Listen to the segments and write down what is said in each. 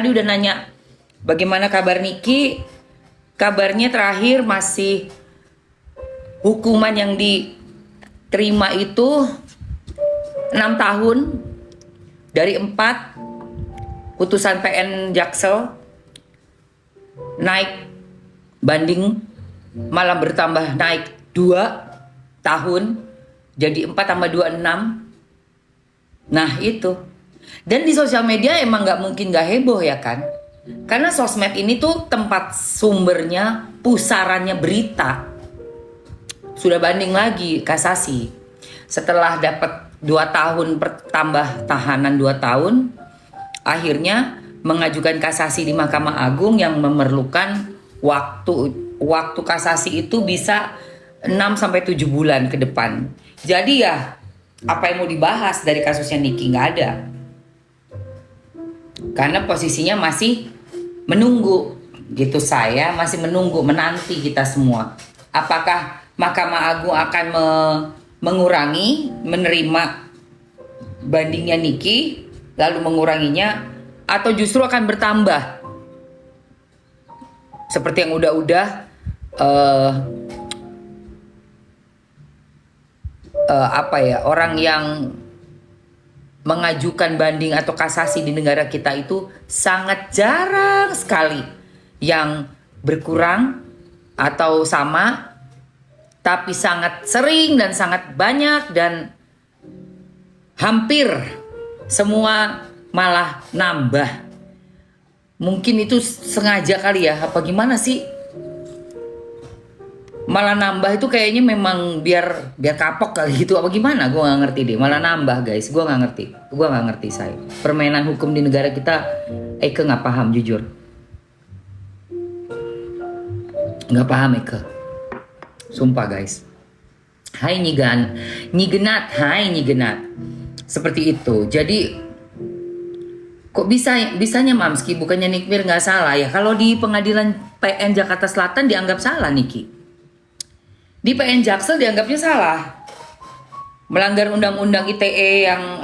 Tadi udah nanya bagaimana kabar Niki. Kabarnya terakhir masih hukuman yang diterima itu 6 tahun dari 4 putusan PN Jaksel, naik banding malah bertambah naik 2 tahun jadi 4 tambah 2 6. Nah itu. Dan di sosial media emang gak mungkin gak heboh ya kan, karena sosmed ini tuh tempat sumbernya, pusarannya berita. Sudah banding lagi kasasi, setelah dapat 2 tahun tambah tahanan 2 tahun, akhirnya mengajukan kasasi di Mahkamah Agung yang memerlukan waktu kasasi itu bisa 6-7 bulan ke depan. Jadi ya apa yang mau dibahas dari kasusnya Niki, nggak ada, karena posisinya masih menunggu gitu. Saya masih menunggu, menanti kita semua, apakah Mahkamah Agung akan mengurangi, menerima bandingnya Niki lalu menguranginya, atau justru akan bertambah seperti yang udah-udah orang yang mengajukan banding atau kasasi di negara kita itu sangat jarang sekali yang berkurang atau sama, tapi sangat sering dan sangat banyak dan hampir semua malah nambah. Mungkin itu sengaja kali ya, apa gimana sih? Malah nambah itu kayaknya memang biar kapok kali gitu, apa gimana? Gue nggak ngerti deh. Malah nambah guys, gue nggak ngerti saya. Permainan hukum di negara kita, Eke nggak paham jujur. Nggak paham Eke. Sumpah guys. Hai Nyigenat, hai Nyigenat. Seperti itu. Jadi kok bisanya Mamski, bukannya Nikmir nggak salah ya? Kalau di pengadilan PN Jakarta Selatan dianggap salah Niki. Di PN Jaksel dianggapnya salah, melanggar undang-undang ITE yang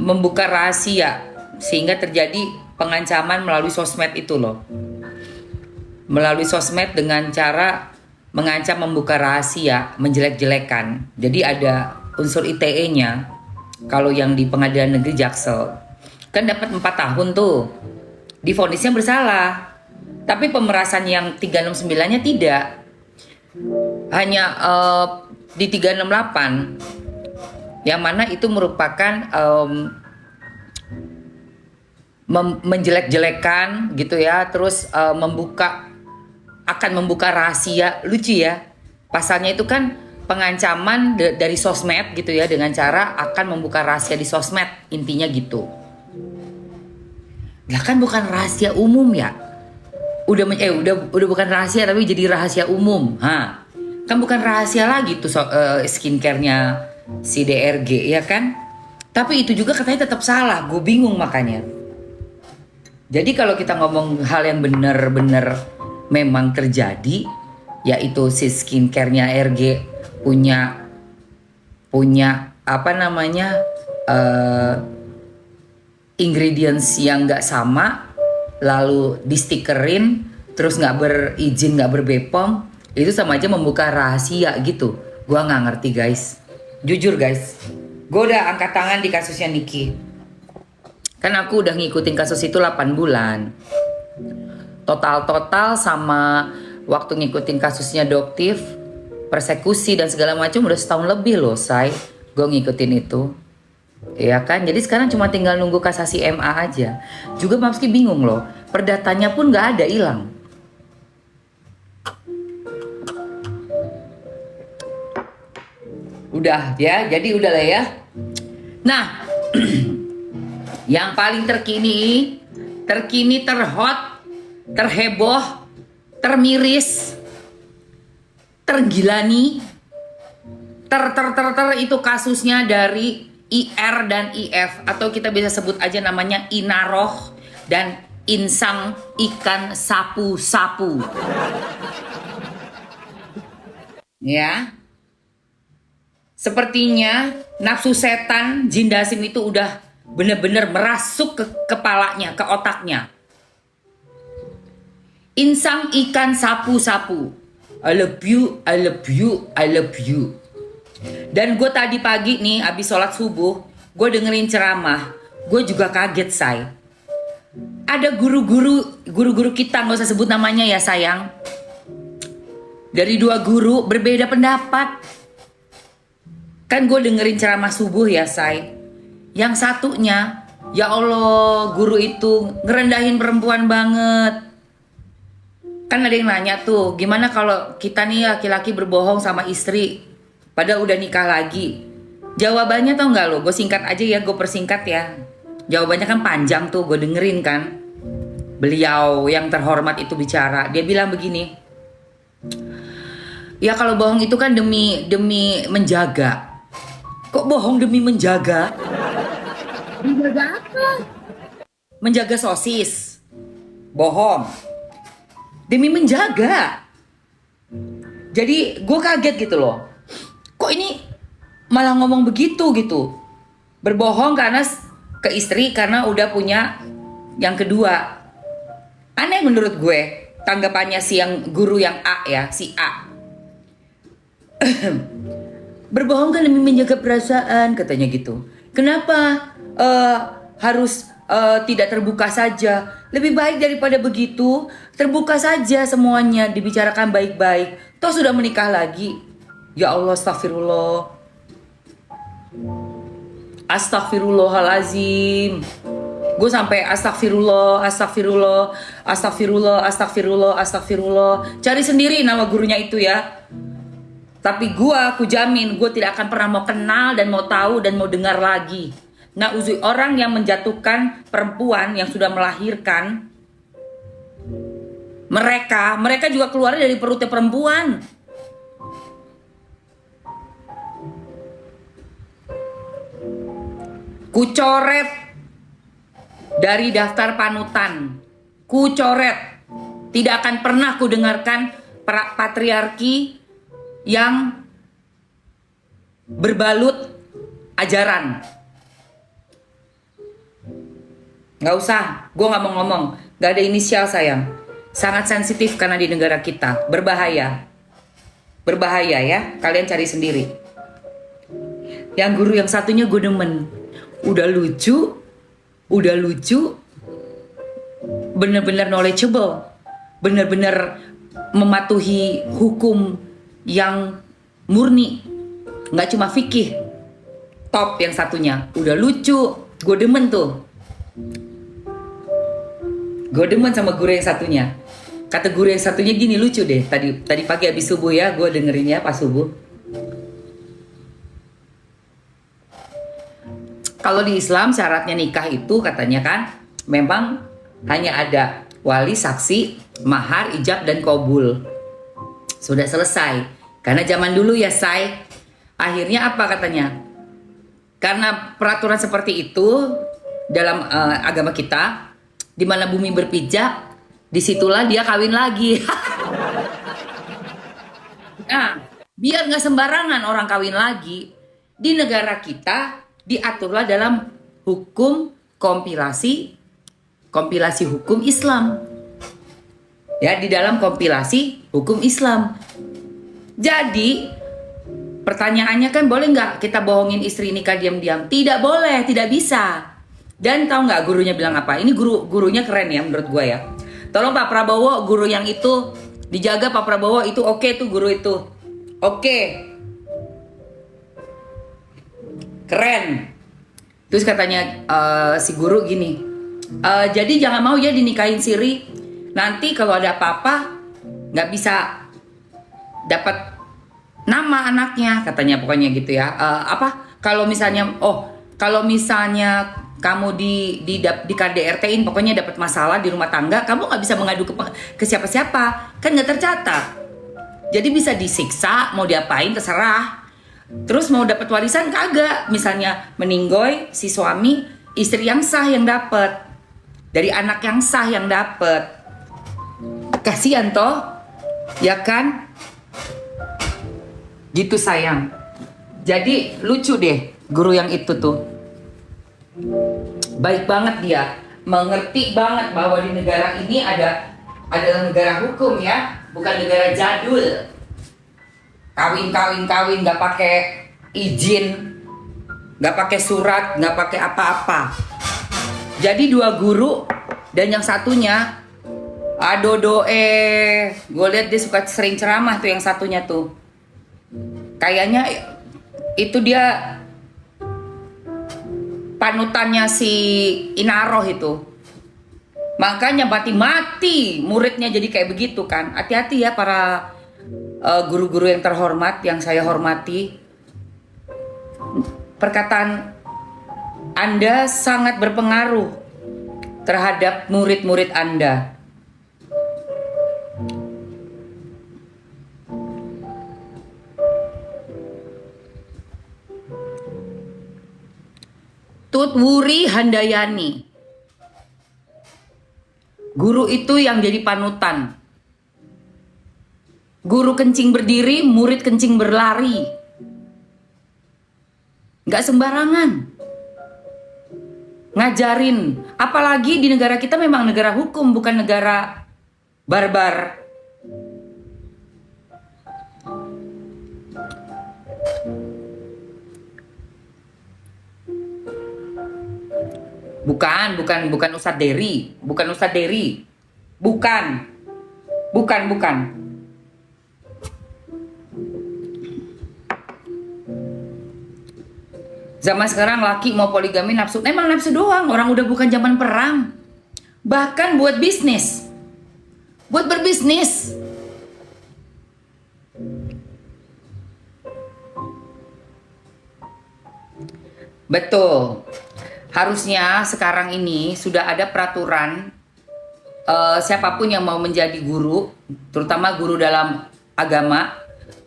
membuka rahasia sehingga terjadi pengancaman melalui sosmed itu loh. Melalui sosmed dengan cara mengancam membuka rahasia, menjelek-jelekan. Jadi ada unsur ITE-nya. Kalau yang di Pengadilan Negeri Jaksel kan dapat 4 tahun tuh, divonisnya bersalah. Tapi pemerasan yang 369-nya tidak. Hanya di 368 yang mana itu merupakan menjelek-jelekan gitu ya, terus akan membuka rahasia. Lucu ya, pasalnya itu kan pengancaman dari sosmed gitu ya, dengan cara akan membuka rahasia di sosmed, intinya gitu. Lah kan bukan rahasia umum ya, udah bukan rahasia tapi jadi rahasia umum. Kan bukan rahasia lagi tuh skincare-nya si DRG ya kan. Tapi itu juga katanya tetap salah, gue bingung makanya. Jadi kalau kita ngomong hal yang benar-benar memang terjadi, yaitu si skincare-nya RG punya ingredients yang nggak sama, lalu di stikerin, terus nggak berizin, nggak berbepom, itu sama aja membuka rahasia gitu. Gua nggak ngerti guys, jujur guys. Gue udah angkat tangan di kasusnya Niki. Kan aku udah ngikutin kasus itu 8 bulan. Total sama waktu ngikutin kasusnya Doktif, persekusi dan segala macam udah setahun lebih loh say. Gue ngikutin itu. Ya kan, jadi sekarang cuma tinggal nunggu kasasi MA aja. Juga Mamski bingung loh, perdatanya pun nggak ada, hilang. Udah ya, jadi udah lah ya. Nah, yang paling terkini, terhot, terheboh, termiris, tergilani, itu kasusnya dari IR dan IF, atau kita bisa sebut aja namanya Inaroh dan Insang ikan sapu-sapu. Ya. Sepertinya nafsu setan Jin Dasim itu udah bener-bener merasuk ke kepalanya, ke otaknya. Insang ikan sapu-sapu. I love you, I love you, I love you. Dan gue tadi pagi nih abis sholat subuh, gue dengerin ceramah. Gue juga kaget, say. Ada guru-guru kita, gak usah sebut namanya ya sayang. Dari 2 guru berbeda pendapat. Kan gue dengerin ceramah subuh ya, say. Yang satunya, ya Allah, guru itu ngerendahin perempuan banget. Kan ada yang nanya tuh, gimana kalau kita nih laki-laki berbohong sama istri, padahal udah nikah lagi. Jawabannya tau gak lo, gue singkat aja ya, gue persingkat ya. Jawabannya kan panjang tuh, gue dengerin kan. Beliau yang terhormat itu bicara, dia bilang begini. Ya kalau bohong itu kan demi menjaga. Kok bohong demi menjaga? Menjaga apa? Menjaga sosis. Bohong. Demi menjaga. Jadi gue kaget gitu loh. Kok ini malah ngomong begitu gitu. Berbohong karena ke istri karena udah punya yang kedua. Aneh menurut gue tanggapannya si yang guru yang A ya, si A. Berbohong kan demi menjaga perasaan, katanya gitu. Kenapa harus tidak terbuka saja? Lebih baik daripada begitu, terbuka saja semuanya, dibicarakan baik-baik. Toh sudah menikah lagi. Ya Allah, astagfirullah. Astagfirullahalazim. Gue sampai astagfirullah. Cari sendiri nama gurunya itu ya. Tapi aku jamin gue tidak akan pernah mau kenal dan mau tahu dan mau dengar lagi. Nah, orang yang menjatuhkan perempuan yang sudah melahirkan, mereka juga keluar dari perutnya perempuan. Kucoret dari daftar panutan. Kucoret. Tidak akan pernah kudengarkan patriarki yang berbalut ajaran. Gak usah, gue gak mau ngomong. Gak ada inisial sayang. Sangat sensitif karena di negara kita. Berbahaya. Berbahaya ya, kalian cari sendiri. Yang guru yang satunya gue demen. Udah lucu. Bener-bener knowledgeable. Bener-bener mematuhi hukum yang murni, nggak cuma fikih. Top yang satunya, udah lucu, gue demen tuh. Gue demen sama guru yang satunya. Kata guru yang satunya gini, lucu deh. Tadi pagi habis subuh ya, gue dengerin ya pas subuh. Kalau di Islam syaratnya nikah itu katanya kan, memang hanya ada wali, saksi, mahar, ijab dan qabul. Sudah selesai. Karena zaman dulu ya say, akhirnya apa katanya? Karena peraturan seperti itu dalam agama kita, di mana bumi berpijak, disitulah dia kawin lagi. Nah, biar nggak sembarangan orang kawin lagi, di negara kita diaturlah dalam hukum kompilasi hukum Islam. Ya, di dalam kompilasi hukum Islam. Jadi pertanyaannya kan, boleh nggak kita bohongin istri nikah diam-diam? Tidak boleh, tidak bisa. Dan tahu nggak gurunya bilang apa? Ini gurunya keren ya menurut gue ya. Tolong Pak Prabowo, guru yang itu dijaga Pak Prabowo, itu oke tuh guru itu. Oke. Keren. Terus katanya si guru gini, jadi jangan mau ya dinikahin siri. Nanti kalau ada apa-apa nggak bisa dapat nama anaknya, katanya pokoknya gitu ya. Kalau misalnya kamu di KDRT-in pokoknya dapat masalah di rumah tangga, kamu nggak bisa mengadu ke siapa-siapa, kan nggak tercatat. Jadi bisa disiksa, mau diapain terserah. Terus mau dapat warisan kagak, misalnya meninggoy si suami, istri yang sah yang dapat, dari anak yang sah yang dapat. Kasihan toh, ya kan? Gitu sayang. Jadi lucu deh guru yang itu tuh. Baik banget dia, mengerti banget bahwa di negara ini adalah negara hukum ya, bukan negara jadul. Kawin nggak pakai izin, nggak pakai surat, nggak pakai apa-apa. Jadi dua guru dan yang satunya gue lihat dia suka sering ceramah tuh yang satunya tuh. Kayaknya itu dia panutannya si Inaroh itu. Makanya mati-mati muridnya jadi kayak begitu kan. Hati-hati ya para guru-guru yang terhormat, yang saya hormati. Perkataan Anda sangat berpengaruh terhadap murid-murid Anda. Tutwuri Handayani. Guru itu yang jadi panutan. Guru kencing berdiri, murid kencing berlari. Gak sembarangan ngajarin. Apalagi di negara kita memang negara hukum, bukan negara barbar. Bukan Ustadz Dery, bukan Ustadz Dery, bukan. Zaman sekarang laki mau poligami nafsu, emang nafsu doang. Orang udah bukan zaman perang, bahkan buat bisnis, buat berbisnis. Betul. Harusnya sekarang ini sudah ada peraturan siapapun yang mau menjadi guru, terutama guru dalam agama,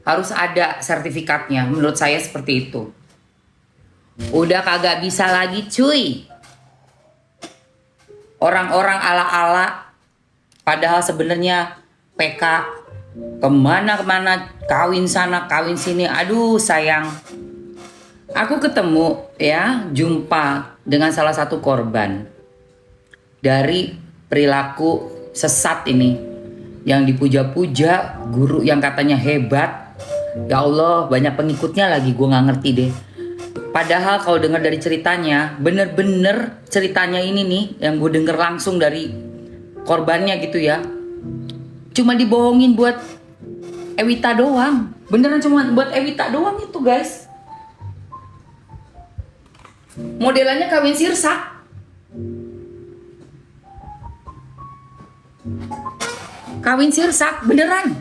harus ada sertifikatnya. Menurut saya seperti itu. Udah kagak bisa lagi cuy. Orang-orang ala-ala, padahal sebenarnya PK kemana-kemana, kawin sana, kawin sini. Aduh sayang. Aku ketemu ya, jumpa dengan salah satu korban dari perilaku sesat ini, yang dipuja-puja, guru yang katanya hebat. Ya Allah, banyak pengikutnya lagi, gue gak ngerti deh. Padahal kalau dengar dari ceritanya, bener-bener ceritanya ini nih, yang gue denger langsung dari korbannya gitu ya, cuma dibohongin buat Ewita doang. Beneran cuma buat Ewita doang itu guys. Modelannya kawin sirsak. Kawin sirsak beneran.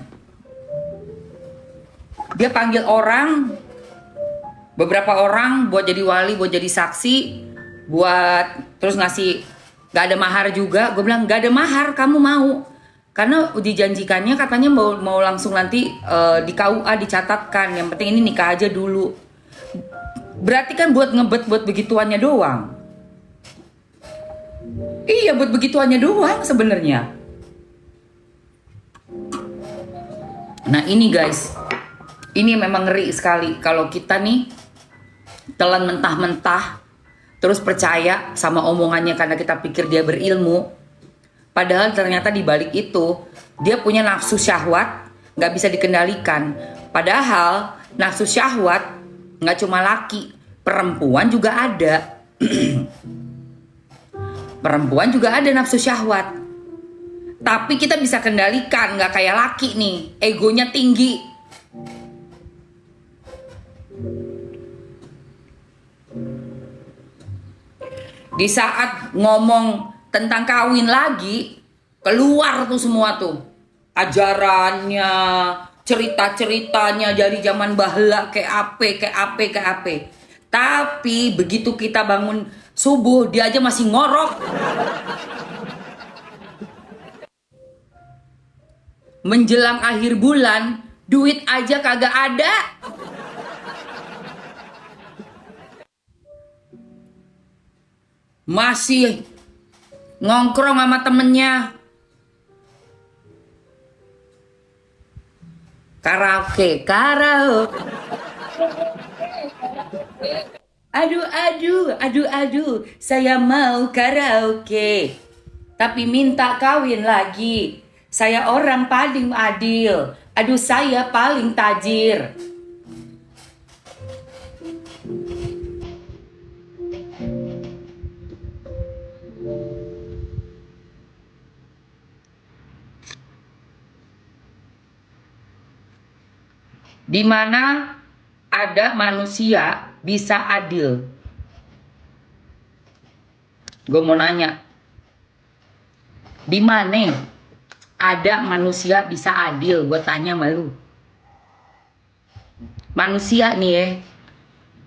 Dia panggil orang, beberapa orang buat jadi wali, buat jadi saksi, buat terus ngasih, gak ada mahar juga. Gue bilang gak ada mahar, kamu mau? Karena dijanjikannya katanya mau langsung nanti di KUA dicatatkan. Yang penting ini nikah aja dulu. Berarti kan buat ngebet buat begituannya doang. Iya, buat begituannya doang sebenarnya. Nah ini guys, ini memang ngeri sekali kalau kita nih telan mentah-mentah terus percaya sama omongannya karena kita pikir dia berilmu. Padahal ternyata di balik itu dia punya nafsu syahwat, nggak bisa dikendalikan. Padahal nafsu syahwat nggak cuma laki, perempuan juga ada. Perempuan juga ada nafsu syahwat. Tapi kita bisa kendalikan, nggak kayak laki nih, egonya tinggi. Di saat ngomong tentang kawin lagi, keluar tuh semua tuh ajarannya, cerita-ceritanya dari zaman bahla kayak apa. Tapi begitu kita bangun subuh, dia aja masih ngorok. Menjelang akhir bulan, duit aja kagak ada. Masih ngongkrong sama temennya. Karaoke. Aduh, saya mau karaoke. Tapi minta kawin lagi. Saya orang paling adil. Aduh, saya paling tajir. Di mana ada manusia bisa adil? Gue mau nanya, di mana ada manusia bisa adil? Gue tanya sama lu. Manusia nih ya,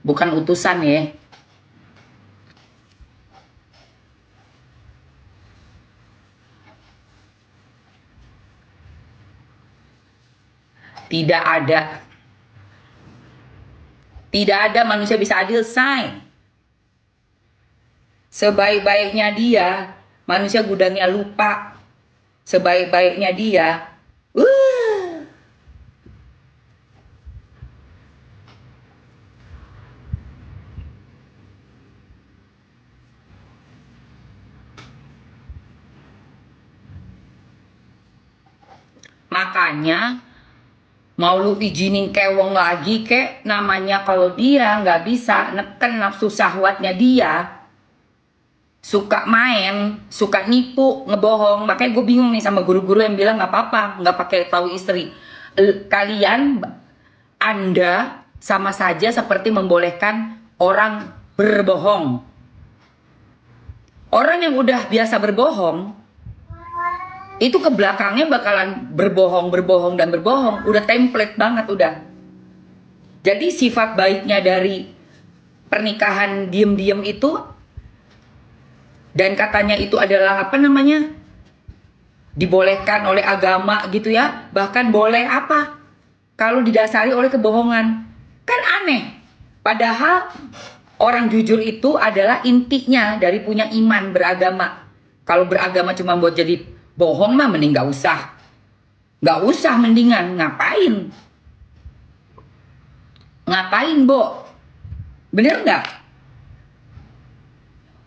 bukan utusan ya. Tidak ada. Tidak ada manusia bisa adil, say. Sebaik-baiknya dia, manusia gudangnya lupa. Sebaik-baiknya dia, makanya mau lu izinin kewong lagi kek, namanya kalau dia nggak bisa neken nafsu syahwatnya dia, suka main, suka nipu, ngebohong. Makanya gue bingung nih sama guru-guru yang bilang nggak apa-apa, nggak pakai tahu istri. Kalian, Anda sama saja seperti membolehkan orang berbohong. Orang yang udah biasa berbohong, itu ke belakangnya bakalan berbohong, dan berbohong. Udah template banget udah. Jadi sifat baiknya dari pernikahan diem-diem itu, dan katanya itu adalah apa namanya, dibolehkan oleh agama gitu ya, bahkan boleh apa kalau didasari oleh kebohongan. Kan aneh. Padahal orang jujur itu adalah intinya dari punya iman beragama. Kalau beragama cuma buat jadi bohong mah mending gak usah. Gak usah, mendingan ngapain? Ngapain, Bo? Bener nggak?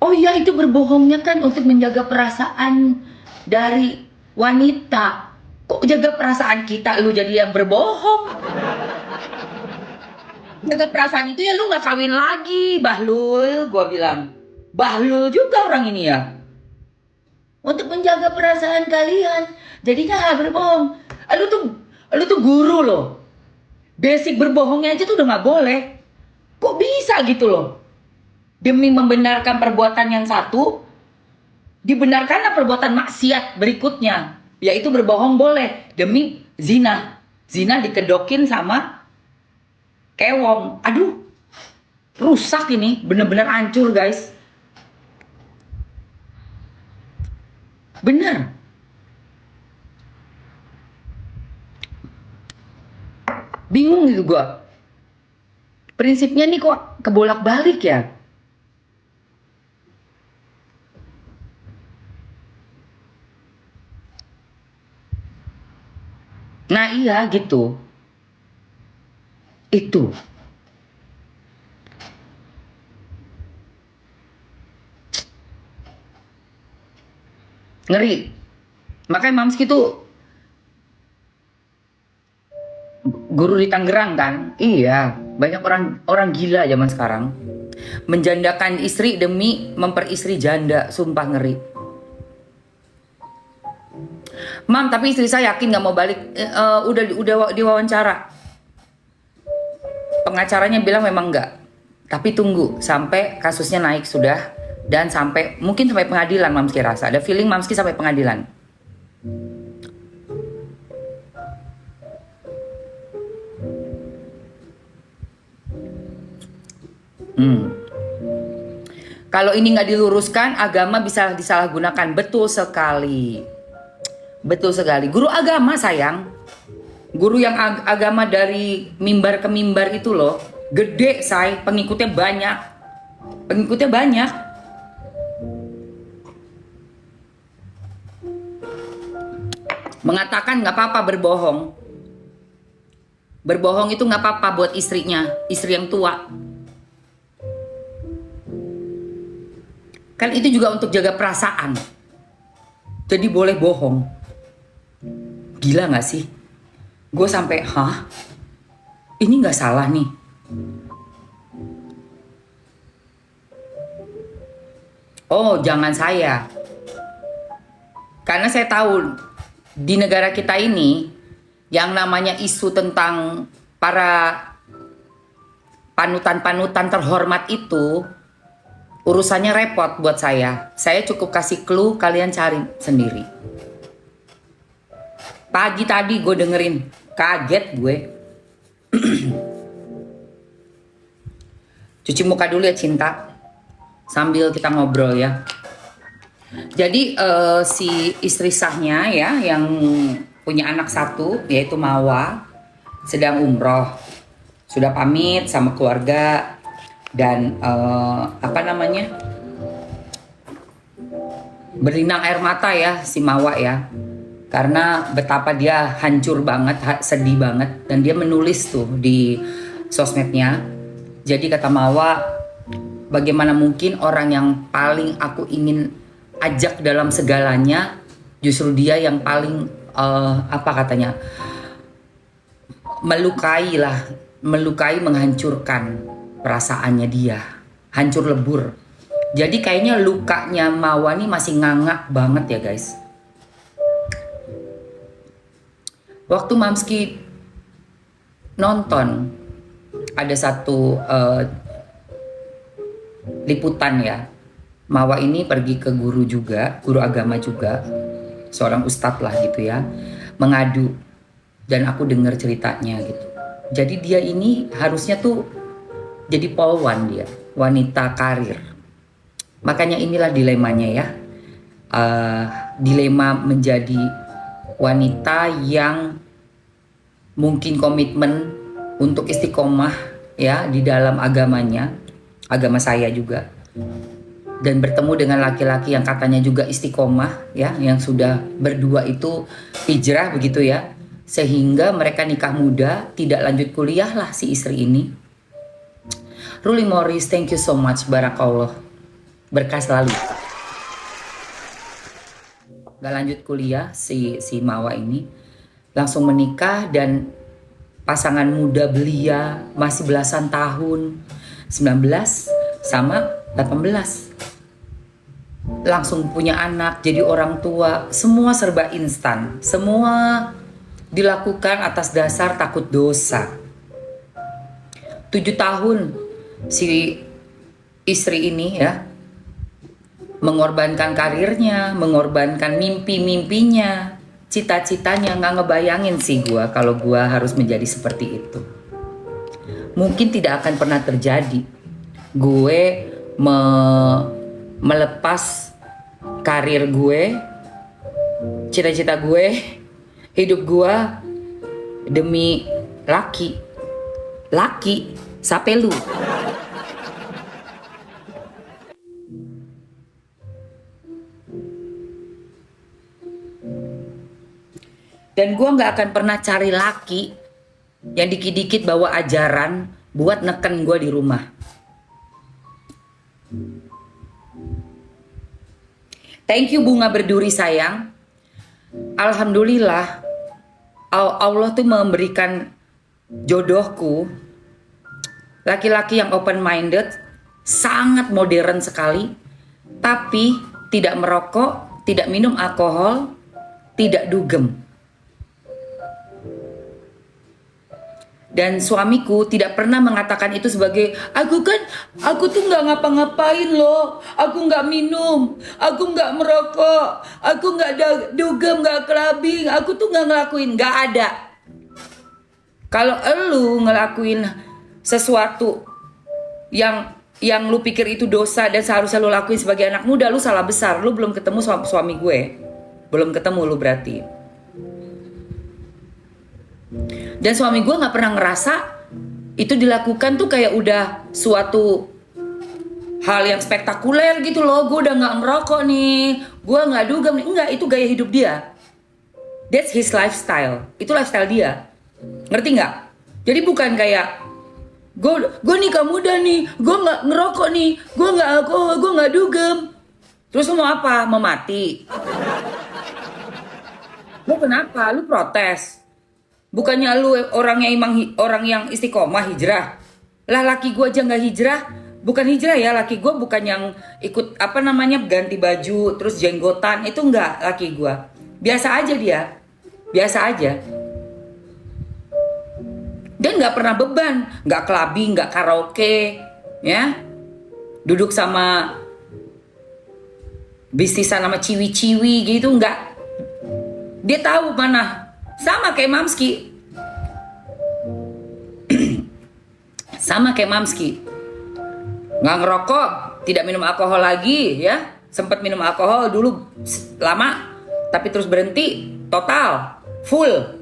Oh iya, itu berbohongnya kan untuk menjaga perasaan dari wanita. Kok jaga perasaan kita lu jadi yang berbohong? Jaga perasaan itu ya lu nggak kawin lagi, Bahlul. Gua bilang, Bahlul juga orang ini ya. Untuk menjaga perasaan kalian, jadinya berbohong. Lu tuh guru loh. Basic berbohongnya aja tuh udah nggak boleh. Kok bisa gitu loh? Demi membenarkan perbuatan yang satu, dibenarkanlah perbuatan maksiat berikutnya, yaitu berbohong boleh demi zina. Zina dikedokin sama kewong. Aduh, rusak ini, bener-bener hancur guys. Bener. Bingung gitu gua. Prinsipnya nih kok kebolak-balik ya. Nah iya gitu. Itu. Ngeri. Makanya Mamski tuh guru di Tangerang kan. Iya, banyak orang gila zaman sekarang. Menjandakan istri demi memperistri janda, sumpah ngeri. Mam, tapi istri saya yakin nggak mau balik. Udah diwawancara. Pengacaranya bilang memang enggak. Tapi tunggu sampai kasusnya naik sudah, dan mungkin sampai pengadilan. Mamski rasa ada feeling Mamski sampai pengadilan. Kalau ini nggak diluruskan, agama bisa disalahgunakan. Betul sekali. Betul sekali. Guru agama sayang. Guru yang agama dari mimbar ke mimbar itu loh. Gede say, pengikutnya banyak. Pengikutnya banyak. Mengatakan nggak apa-apa berbohong. Berbohong itu nggak apa-apa buat istrinya, istri yang tua. Kan itu juga untuk jaga perasaan. Jadi boleh bohong. Gila gak sih? Gue sampai, ini gak salah nih. Oh, jangan saya. Karena saya tahu di negara kita ini yang namanya isu tentang para panutan-panutan terhormat itu urusannya repot buat saya. Saya cukup kasih clue, kalian cari sendiri. Pagi tadi gue dengerin, kaget gue. Cuci muka dulu ya Cinta, sambil kita ngobrol ya. Jadi si istri sahnya ya, yang punya anak satu, yaitu Mawa, sedang umroh. Sudah pamit sama keluarga dan berlinang air mata ya si Mawa ya, karena betapa dia hancur banget, sedih banget, dan dia menulis tuh di sosmednya. Jadi kata Mawa, bagaimana mungkin orang yang paling aku ingin ajak dalam segalanya, justru dia yang paling melukai, menghancurkan perasaannya dia, hancur lebur. Jadi kayaknya lukanya Mawa nih masih nganga banget ya guys. Waktu Mamski nonton, ada satu liputan ya, Mawa ini pergi ke guru juga, guru agama juga, seorang ustadz lah gitu ya, mengadu, dan aku dengar ceritanya gitu. Jadi dia ini harusnya tuh jadi polwan, dia wanita karir. Makanya inilah dilemanya ya, dilema menjadi wanita yang mungkin komitmen untuk istiqomah ya di dalam agamanya, agama saya juga, dan bertemu dengan laki-laki yang katanya juga istiqomah ya, yang sudah berdua itu hijrah begitu ya, sehingga mereka nikah muda, tidak lanjut kuliah lah si istri ini. Ruli Morris, thank you so much, barakallah, berkah selalu. Gak lanjut kuliah si Mawa ini, langsung menikah, dan pasangan muda belia masih belasan tahun, 19 sama 18. Langsung punya anak, jadi orang tua, semua serba instan, semua dilakukan atas dasar takut dosa. 7 tahun si istri ini ya, mengorbankan karirnya, mengorbankan mimpi-mimpinya, cita-citanya. Nggak ngebayangin sih gue kalau gue harus menjadi seperti itu. Mungkin tidak akan pernah terjadi. Gue melepas karir gue, cita-cita gue, hidup gue demi laki, sapelu. Dan gue gak akan pernah cari laki yang dikit-dikit bawa ajaran buat neken gue di rumah. Thank you bunga berduri sayang. Alhamdulillah Allah tuh memberikan jodohku laki-laki yang open minded, sangat modern sekali, tapi tidak merokok, tidak minum alkohol, tidak dugem. Dan suamiku tidak pernah mengatakan itu sebagai, aku tuh nggak ngapa-ngapain loh, aku nggak minum, aku nggak merokok, aku nggak dugem, nggak clubbing, aku tuh nggak ngelakuin, nggak ada. Kalau elu ngelakuin sesuatu yang lu pikir itu dosa dan seharusnya lu lakuin sebagai anak muda, lu salah besar. Lu belum ketemu suami gue, belum ketemu lu berarti. Dan suami gue gak pernah ngerasa itu dilakukan tuh kayak udah suatu hal yang spektakuler gitu loh. Gue udah gak ngerokok nih, gue gak dugem nih. Enggak, itu gaya hidup dia. That's his lifestyle. Itu lifestyle dia. Ngerti gak? Jadi bukan kayak gue nikah muda nih, gue gak ngerokok nih, gue gak alkohol, gue gak dugem. Terus lu mau apa? Mau mati? Lu kenapa? Lu protes? Bukannya lu orangnya emang orang yang istiqomah hijrah? Lah laki gue aja nggak hijrah. Bukan hijrah ya, laki gue bukan yang ikut apa namanya ganti baju terus jenggotan, itu enggak laki gue. Biasa aja dia. Biasa aja. Dan nggak pernah beban, nggak clubbing, nggak karaoke, ya. Duduk sama bisnisan sama ciwi-ciwi gitu nggak. Dia tahu mana. Sama kayak Mamski. Sama kayak Mamski. Nggak ngerokok, tidak minum alkohol lagi, ya. Sempat minum alkohol dulu lama, tapi terus berhenti total, full.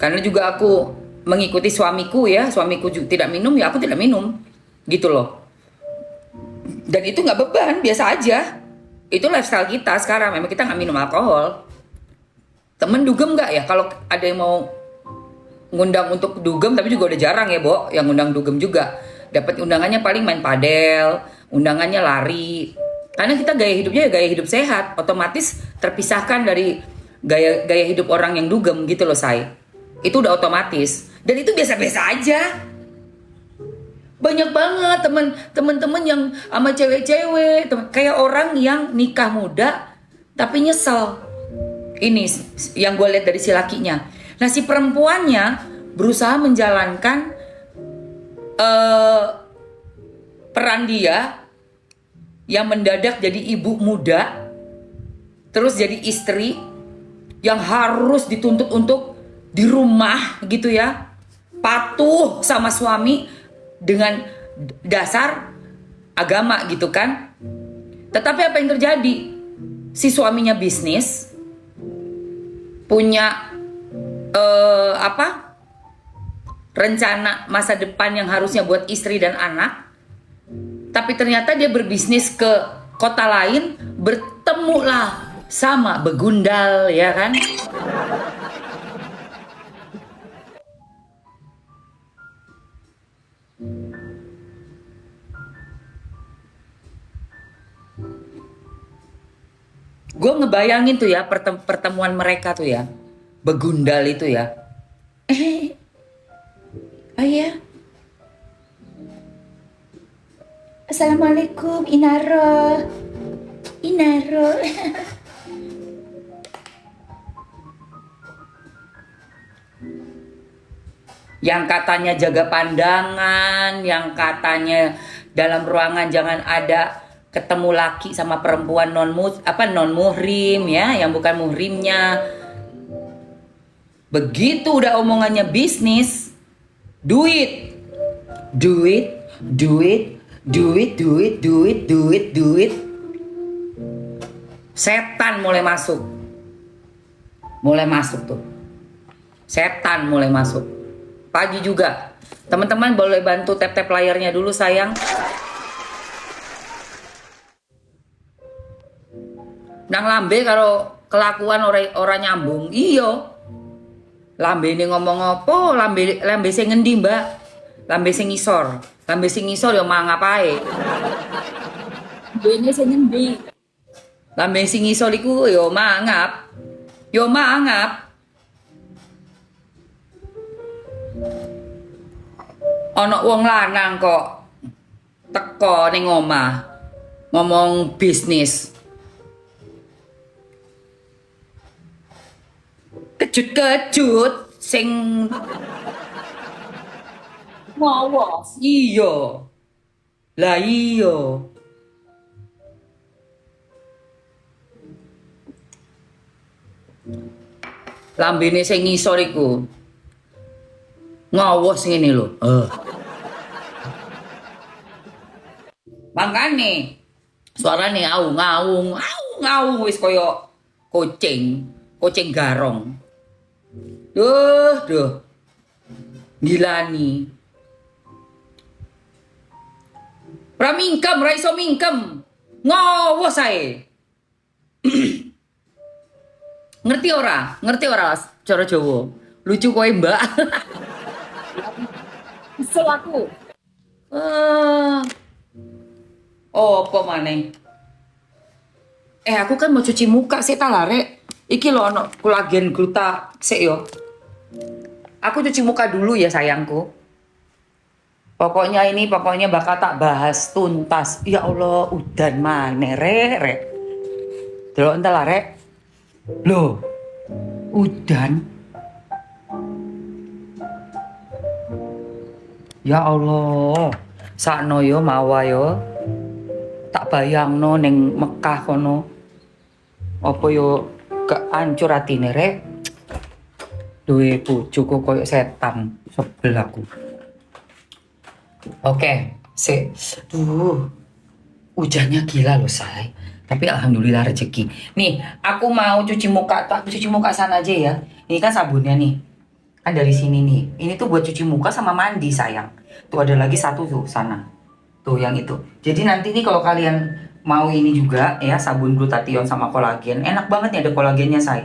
Karena juga aku mengikuti suamiku ya, suamiku juga tidak minum ya aku tidak minum, gitu loh. Dan itu nggak beban, biasa aja. Itu lifestyle kita sekarang, memang kita nggak minum alkohol. Temen dugem nggak ya? Kalau ada yang mau ngundang untuk dugem, tapi juga udah jarang ya, Bo, yang ngundang dugem juga. Dapat undangannya paling main padel, undangannya lari. Karena kita gaya hidupnya ya gaya hidup sehat, otomatis terpisahkan dari gaya hidup orang yang dugem gitu loh, say. Itu udah otomatis. Dan itu biasa-biasa aja. Banyak banget temen-temen yang sama cewek-cewek, kayak orang yang nikah muda tapi nyesel. Ini yang gue lihat dari si lakinya. Nah, si perempuannya berusaha menjalankan peran dia yang mendadak jadi ibu muda, terus jadi istri yang harus dituntut untuk di rumah gitu ya, patuh sama suami dengan dasar agama gitu kan. Tetapi apa yang terjadi? Si suaminya bisnis, punya rencana masa depan yang harusnya buat istri dan anak, tapi ternyata dia berbisnis ke kota lain, bertemulah sama begundal, ya kan? Gue ngebayangin tuh ya pertemuan mereka tuh ya, begundal itu ya. Oh ya, Assalamualaikum Inaro, Inaro. Yang katanya jaga pandangan, yang katanya dalam ruangan jangan ada ketemu laki sama perempuan non muhrim ya, yang bukan muhrimnya. Begitu udah omongannya bisnis, duit, duit, duit, duit, duit, duit, duit, duit. Setan mulai masuk. Mulai masuk tuh. Setan mulai masuk. Pagi juga. Teman-teman boleh bantu tap-tap layarnya dulu sayang. Nang lambe kalau kelakuan orang nyambung. Iyo. Lambe ini ngomong apa? Lambe sing ngendi, Mbak? Lambe sing ngisor. Lambe sing ngisor ya mangap ae. Lambe sing ngendi? Lambe sing ngisor iku ya mangap. Ya mangap. Ana wong lanang kok teko ning omah ngomong bisnis. Kejut-kejut sing ngawas. Iya. Lah iya. Lambene sing ngisor iku ngawas ngene lho. Mangkane suarane aung wis koyo kucing garong. Duh. Gilani. Ra iso mingkem. Ngawas ae. Ngerti ora cara Jawa? Lucu kowe, Mbak. Kesel aku. Apa maneh? Aku kan mau cuci muka sih tak lare. Iki lo ono kolagen gluta sik yo. Aku cuci muka dulu ya sayangku. Pokoknya bakal tak bahas tuntas. Ya Allah, udan maneh rek. Delok entar lah rek. Loh, udan. Ya Allah, sakno yo mawa yo. Tak bayangno ning Mekah kono. Apa yo keancur atine rek. Duwe bojoku koyo setan, sebel aku. Oke, hujannya gila loh say. Tapi alhamdulillah rezeki. Nih, aku mau cuci muka sana aja ya. Ini kan sabunnya nih. Kan dari sini nih. Ini tuh buat cuci muka sama mandi sayang. Tuh ada lagi satu tuh sana. Tuh yang itu. Jadi nanti nih kalau kalian mau ini juga ya sabun glutathione sama kolagen. Enak banget nih ada kolagennya say.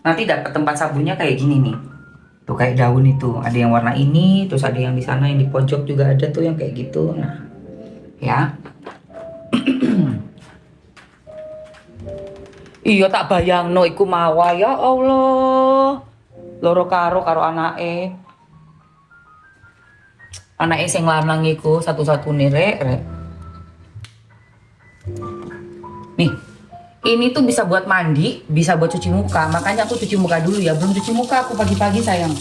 Nanti dapat tempat sabunnya kayak gini nih. Tuh kayak daun itu. Ada yang warna ini, terus ada yang di sana yang di pojok juga ada tuh yang kayak gitu. Nah, ya. Iya tak bayangno iku mawa ya Allah. Loro karo anake. Anake sing lanang iku satu-satunya rek. Nih, ini tuh bisa buat mandi, bisa buat cuci muka. Makanya aku cuci muka dulu ya. Belum cuci muka aku pagi-pagi sayang.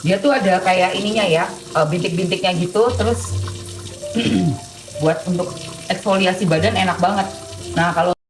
Dia tuh ada kayak ininya ya, bintik-bintiknya gitu. Terus buat untuk eksfoliasi badan enak banget. Nah kalau